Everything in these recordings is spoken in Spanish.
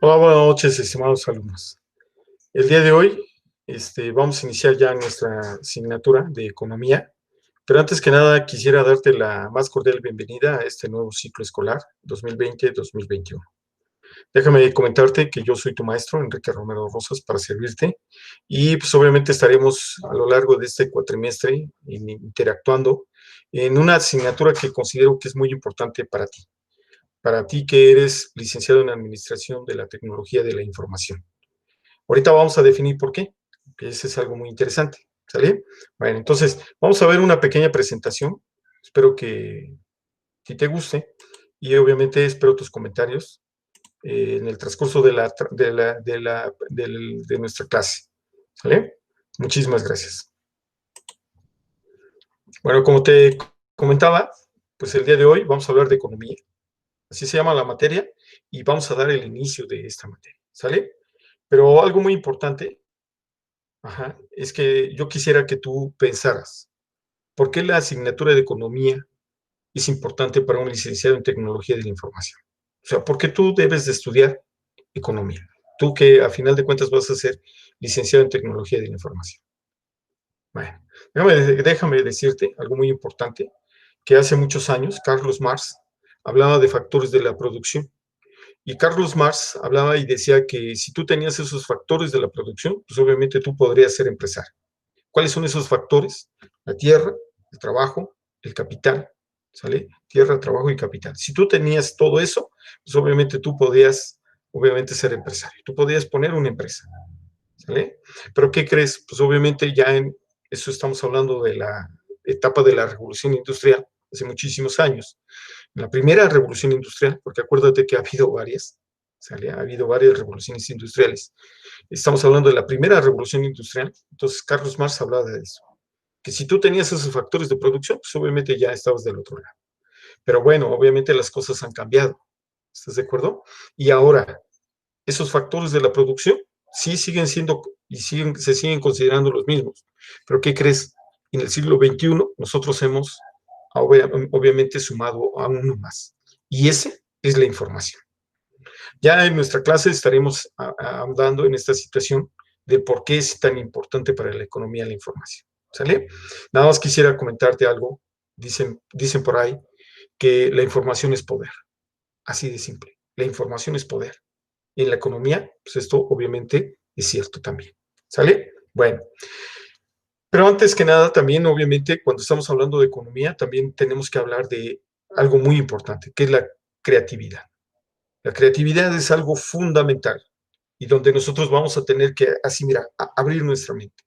Hola, buenas noches, estimados alumnos. El día de hoy vamos a iniciar ya nuestra asignatura de economía, pero antes que nada quisiera darte la más cordial bienvenida a este nuevo ciclo escolar 2020-2021. Déjame comentarte que yo soy tu maestro, Enrique Romero Rosas, para servirte y pues obviamente estaremos a lo largo de este cuatrimestre interactuando en una asignatura que considero que es muy importante para ti que eres licenciado en Administración de la Tecnología de la Información. Ahorita vamos a definir por qué, que ese es algo muy interesante, ¿sale? Bueno, entonces, vamos a ver una pequeña presentación, espero que te guste, y obviamente espero tus comentarios en el transcurso de nuestra clase, ¿sale? Muchísimas gracias. Bueno, como te comentaba, pues el día de hoy vamos a hablar de economía, así se llama la materia, y vamos a dar el inicio de esta materia, ¿sale? Pero algo muy importante, es que yo quisiera que tú pensaras, ¿por qué la asignatura de economía es importante para un licenciado en tecnología de la información? O sea, ¿por qué tú debes de estudiar economía? Tú que a final de cuentas vas a ser licenciado en tecnología de la información. Bueno, déjame decirte algo muy importante, que hace muchos años Carlos Marx hablaba de factores de la producción. Y Carlos Marx hablaba y decía que si tú tenías esos factores de la producción, pues obviamente tú podrías ser empresario. ¿Cuáles son esos factores? La tierra, el trabajo, el capital, ¿sale? Tierra, trabajo y capital. Si tú tenías todo eso, pues obviamente tú podías, obviamente, ser empresario. Tú podías poner una empresa, ¿sale? Pero ¿qué crees? Pues obviamente ya en eso estamos hablando de la etapa de la revolución industrial, hace muchísimos años. En la primera revolución industrial, porque acuérdate que ha habido varias, ¿sale? Ha habido varias revoluciones industriales. Estamos hablando de la primera revolución industrial, entonces Carlos Marx hablaba de eso, que si tú tenías esos factores de producción, pues obviamente ya estabas del otro lado. Pero bueno, obviamente las cosas han cambiado, ¿estás de acuerdo? Y ahora, esos factores de la producción sí siguen siendo y se siguen considerando los mismos. Pero ¿qué crees? En el siglo XXI nosotros hemos obviamente sumado a uno más. Y ese es la información. Ya en nuestra clase estaremos ahondando en esta situación de por qué es tan importante para la economía la información. ¿Sale? Nada más quisiera comentarte algo. Dicen por ahí que la información es poder. Así de simple. La información es poder. Y en la economía, pues esto obviamente es cierto también. ¿Sale? Bueno, pero antes que nada, también obviamente cuando estamos hablando de economía, también tenemos que hablar de algo muy importante, que es la creatividad. La creatividad es algo fundamental y donde nosotros vamos a tener que, así mira, abrir nuestra mente.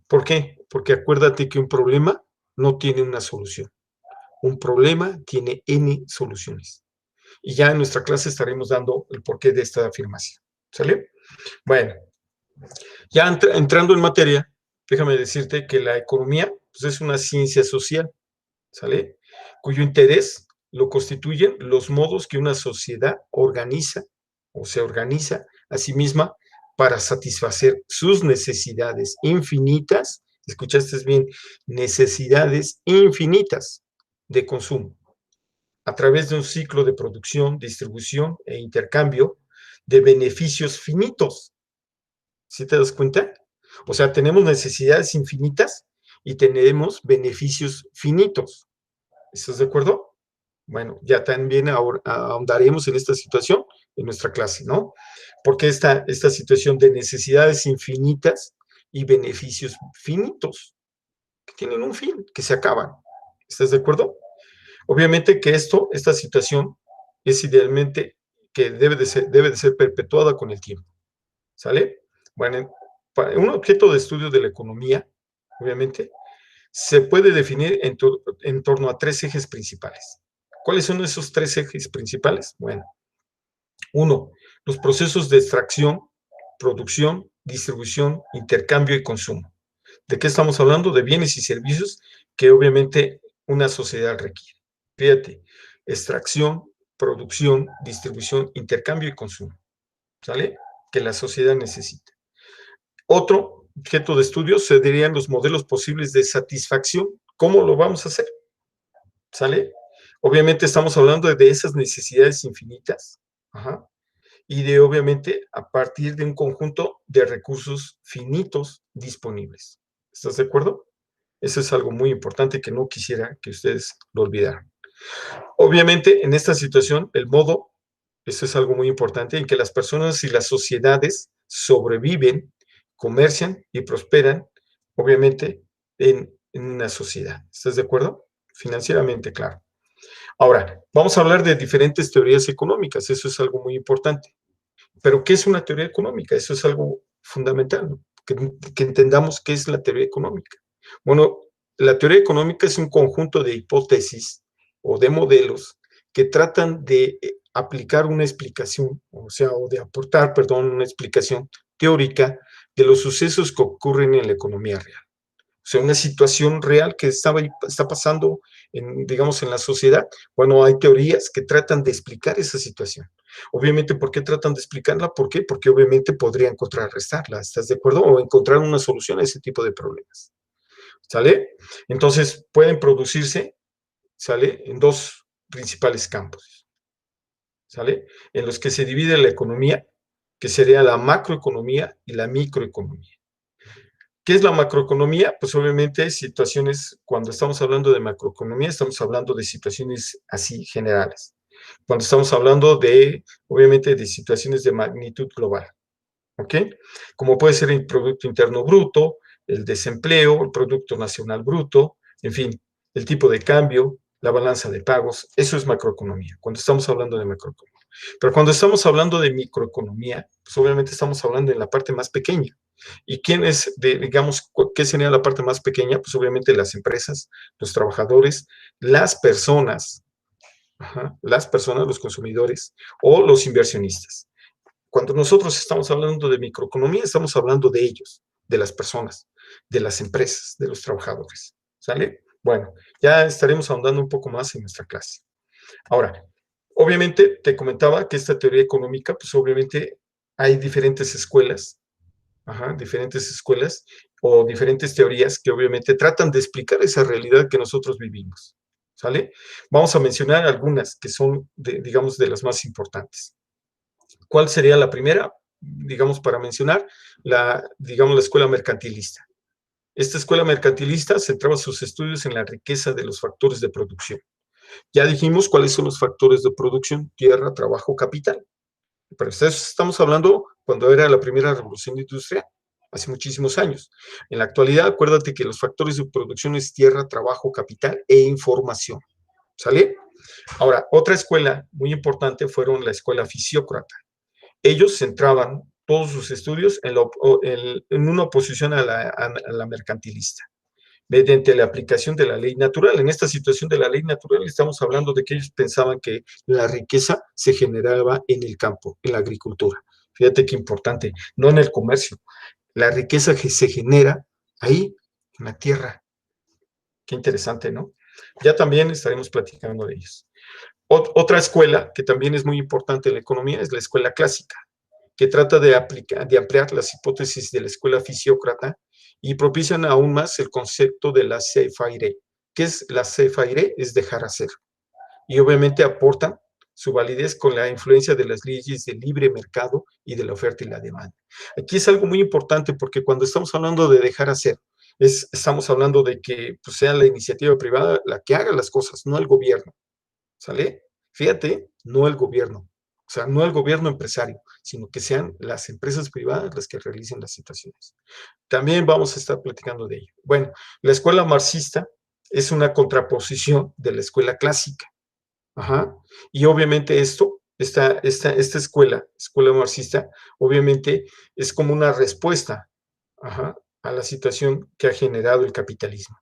¿Por qué? Porque acuérdate que un problema no tiene una solución. Un problema tiene N soluciones. Y ya en nuestra clase estaremos dando el porqué de esta afirmación. ¿Sale? Bueno, ya entrando en materia, déjame decirte que la economía pues, es una ciencia social, ¿sale? Cuyo interés lo constituyen los modos que una sociedad organiza o se organiza a sí misma para satisfacer sus necesidades infinitas, escuchaste bien, necesidades infinitas de consumo, a través de un ciclo de producción, distribución e intercambio de beneficios finitos. ¿Sí te das cuenta? O sea, tenemos necesidades infinitas y tenemos beneficios finitos. ¿Estás de acuerdo? Bueno, ya también ahondaremos en esta situación en nuestra clase, ¿no? Porque esta situación de necesidades infinitas y beneficios finitos, que tienen un fin, que se acaban. ¿Estás de acuerdo? Obviamente que esta situación es idealmente que debe de ser perpetuada con el tiempo. ¿Sale? Bueno, un objeto de estudio de la economía, obviamente, se puede definir en torno a tres ejes principales. ¿Cuáles son esos tres ejes principales? Bueno, uno, los procesos de extracción, producción, distribución, intercambio y consumo. ¿De qué estamos hablando? De bienes y servicios que obviamente una sociedad requiere. Fíjate, extracción, producción, distribución, intercambio y consumo. ¿Sale? Que la sociedad necesita. Otro objeto de estudio serían los modelos posibles de satisfacción. ¿Cómo lo vamos a hacer? ¿Sale? Obviamente estamos hablando de esas necesidades infinitas, y de, obviamente, a partir de un conjunto de recursos finitos disponibles. ¿Estás de acuerdo? Eso es algo muy importante que no quisiera que ustedes lo olvidaran. Obviamente, en esta situación, el modo, eso es algo muy importante, en que las personas y las sociedades sobreviven, comercian y prosperan, obviamente, en una sociedad. ¿Estás de acuerdo? Financieramente, claro. Ahora, vamos a hablar de diferentes teorías económicas, eso es algo muy importante. Pero, ¿qué es una teoría económica? Eso es algo fundamental, ¿no? Que entendamos qué es la teoría económica. Bueno, la teoría económica es un conjunto de hipótesis o de modelos que tratan de aplicar una explicación, o sea, o de aportar, perdón, una explicación teórica de los sucesos que ocurren en la economía real. O sea, una situación real que está pasando, digamos, en la sociedad. Bueno, hay teorías que tratan de explicar esa situación. Obviamente, ¿por qué tratan de explicarla? ¿Por qué? Porque obviamente podrían contrarrestarla, ¿estás de acuerdo? O encontrar una solución a ese tipo de problemas, ¿sale? Entonces, pueden producirse, ¿sale? En dos principales campos, ¿sale? En los que se divide la economía, que sería la macroeconomía y la microeconomía. ¿Qué es la macroeconomía? Pues obviamente situaciones, cuando estamos hablando de macroeconomía, estamos hablando de situaciones así generales. Cuando estamos hablando de, obviamente, de situaciones de magnitud global, ¿ok? Como puede ser el Producto Interno Bruto, el desempleo, el Producto Nacional Bruto, en fin, el tipo de cambio, la balanza de pagos, eso es macroeconomía, cuando estamos hablando de macroeconomía. Pero cuando estamos hablando de microeconomía, pues obviamente estamos hablando en la parte más pequeña. ¿Y quién es, digamos, qué sería la parte más pequeña? Pues obviamente las empresas, los trabajadores, las personas, ajá, las personas, los consumidores o los inversionistas. Cuando nosotros estamos hablando de microeconomía, estamos hablando de ellos, de las personas, de las empresas, de los trabajadores. ¿Sale? Bueno, ya estaremos ahondando un poco más en nuestra clase. Ahora, obviamente te comentaba que esta teoría económica, pues obviamente hay diferentes escuelas, ajá, diferentes escuelas o diferentes teorías que obviamente tratan de explicar esa realidad que nosotros vivimos. ¿Sale? Vamos a mencionar algunas que son, digamos, de las más importantes. ¿Cuál sería la primera? Digamos, para mencionar, digamos, la escuela mercantilista. Esta escuela mercantilista centraba sus estudios en la riqueza de los factores de producción. Ya dijimos cuáles son los factores de producción: tierra, trabajo, capital. Pero estamos hablando cuando era la primera revolución industrial, hace muchísimos años. En la actualidad, acuérdate que los factores de producción es tierra, trabajo, capital e información. ¿Sale? Ahora, otra escuela muy importante fueron la escuela fisiócrata. Ellos centraban todos sus estudios en una oposición a la mercantilista, mediante la aplicación de la ley natural. En esta situación de la ley natural estamos hablando de que ellos pensaban que la riqueza se generaba en el campo, en la agricultura. Fíjate qué importante, no en el comercio. La riqueza que se genera ahí, en la tierra. Qué interesante, ¿no? Ya también estaremos platicando de ellos. Otra escuela que también es muy importante en la economía es la escuela clásica, que trata de ampliar las hipótesis de la escuela fisiócrata y propician aún más el concepto de la laissez-faire. ¿Qué es la laissez-faire? Es dejar hacer. Y obviamente aportan su validez con la influencia de las leyes del libre mercado y de la oferta y la demanda. Aquí es algo muy importante porque cuando estamos hablando de dejar hacer, estamos hablando de que pues, sea la iniciativa privada la que haga las cosas, no el gobierno. ¿Sale? Fíjate, no el gobierno. O sea, no el gobierno empresario, sino que sean las empresas privadas las que realicen las situaciones. También vamos a estar platicando de ello. Bueno, la escuela marxista es una contraposición de la escuela clásica. Ajá. Y obviamente esta escuela marxista, obviamente es como una respuesta, ajá, a la situación que ha generado el capitalismo.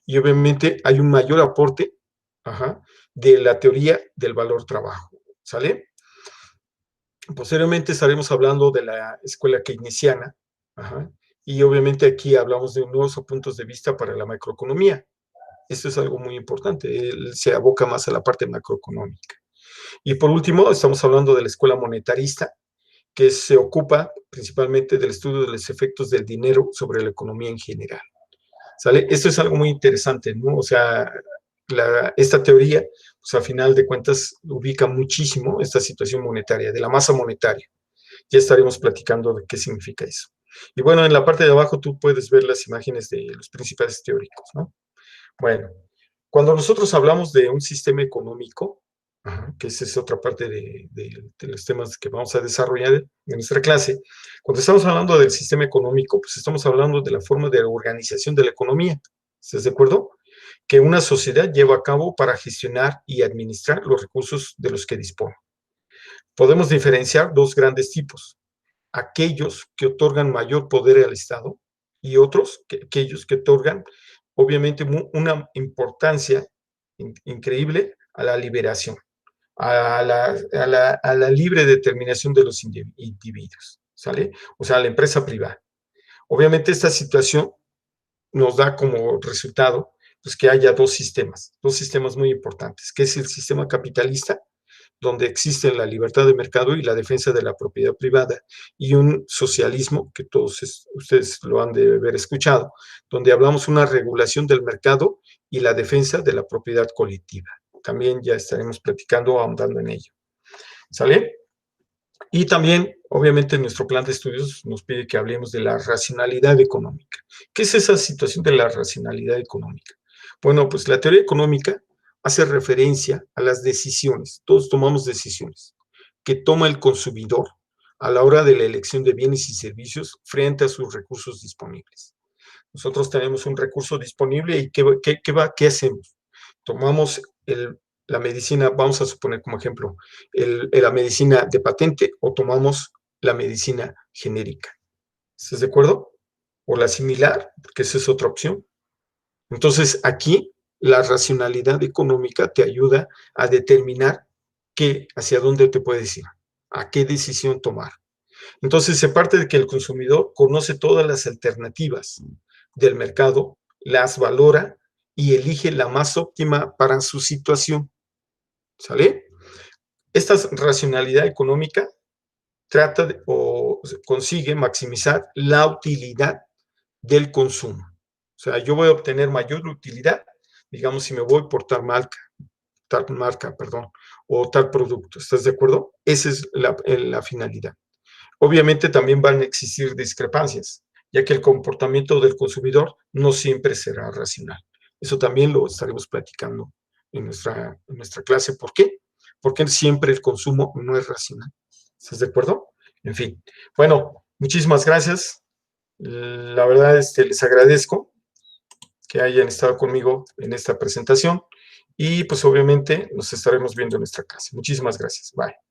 Y obviamente hay un mayor aporte, ajá, de la teoría del valor trabajo. ¿Sale? Posteriormente estaremos hablando de la escuela keynesiana, ajá, y obviamente aquí hablamos de nuevos puntos de vista para la macroeconomía. Esto es algo muy importante, él se aboca más a la parte macroeconómica. Y por último, estamos hablando de la escuela monetarista, que se ocupa principalmente del estudio de los efectos del dinero sobre la economía en general. ¿Sale? Esto es algo muy interesante, ¿no? O sea, esta teoría, pues a final de cuentas, ubica muchísimo esta situación monetaria, de la masa monetaria. Ya estaremos platicando de qué significa eso. Y bueno, en la parte de abajo tú puedes ver las imágenes de los principales teóricos, ¿no? Bueno, cuando nosotros hablamos de un sistema económico, que esa es otra parte de los temas que vamos a desarrollar en nuestra clase, cuando estamos hablando del sistema económico, pues estamos hablando de la forma de organización de la economía. ¿Estás de acuerdo? Que una sociedad lleva a cabo para gestionar y administrar los recursos de los que dispone. Podemos diferenciar dos grandes tipos: aquellos que otorgan mayor poder al Estado y otros, aquellos que otorgan, obviamente, una importancia increíble a la liberación, a la libre determinación de los individuos, ¿sale? O sea, a la empresa privada. Obviamente, esta situación nos da como resultado pues, que haya dos sistemas muy importantes, que es el sistema capitalista, donde existe la libertad de mercado y la defensa de la propiedad privada, y un socialismo, que todos ustedes lo han de haber escuchado, donde hablamos una regulación del mercado y la defensa de la propiedad colectiva. También ya estaremos platicando, ahondando en ello. ¿Sale? Y también, obviamente, nuestro plan de estudios nos pide que hablemos de la racionalidad económica. ¿Qué es esa situación de la racionalidad económica? Bueno, pues la teoría económica hace referencia a las decisiones, todos tomamos decisiones, que toma el consumidor a la hora de la elección de bienes y servicios frente a sus recursos disponibles. Nosotros tenemos un recurso disponible y ¿qué hacemos? Tomamos la medicina, vamos a suponer como ejemplo, la medicina de patente, o tomamos la medicina genérica. ¿Estás de acuerdo? O la similar, porque esa es otra opción. Entonces, aquí la racionalidad económica te ayuda a determinar hacia dónde te puedes ir, a qué decisión tomar. Entonces, se parte de que el consumidor conoce todas las alternativas del mercado, las valora y elige la más óptima para su situación. ¿Sale? Esta racionalidad económica trata o consigue maximizar la utilidad del consumo. O sea, yo voy a obtener mayor utilidad, digamos, si me voy por tal marca, perdón, o tal producto. ¿Estás de acuerdo? Esa es la finalidad. Obviamente también van a existir discrepancias, ya que el comportamiento del consumidor no siempre será racional. Eso también lo estaremos platicando en nuestra clase. ¿Por qué? Porque siempre el consumo no es racional. ¿Estás de acuerdo? En fin. Bueno, muchísimas gracias. La verdad, les agradezco que hayan estado conmigo en esta presentación y pues obviamente nos estaremos viendo en nuestra clase. Muchísimas gracias. Bye.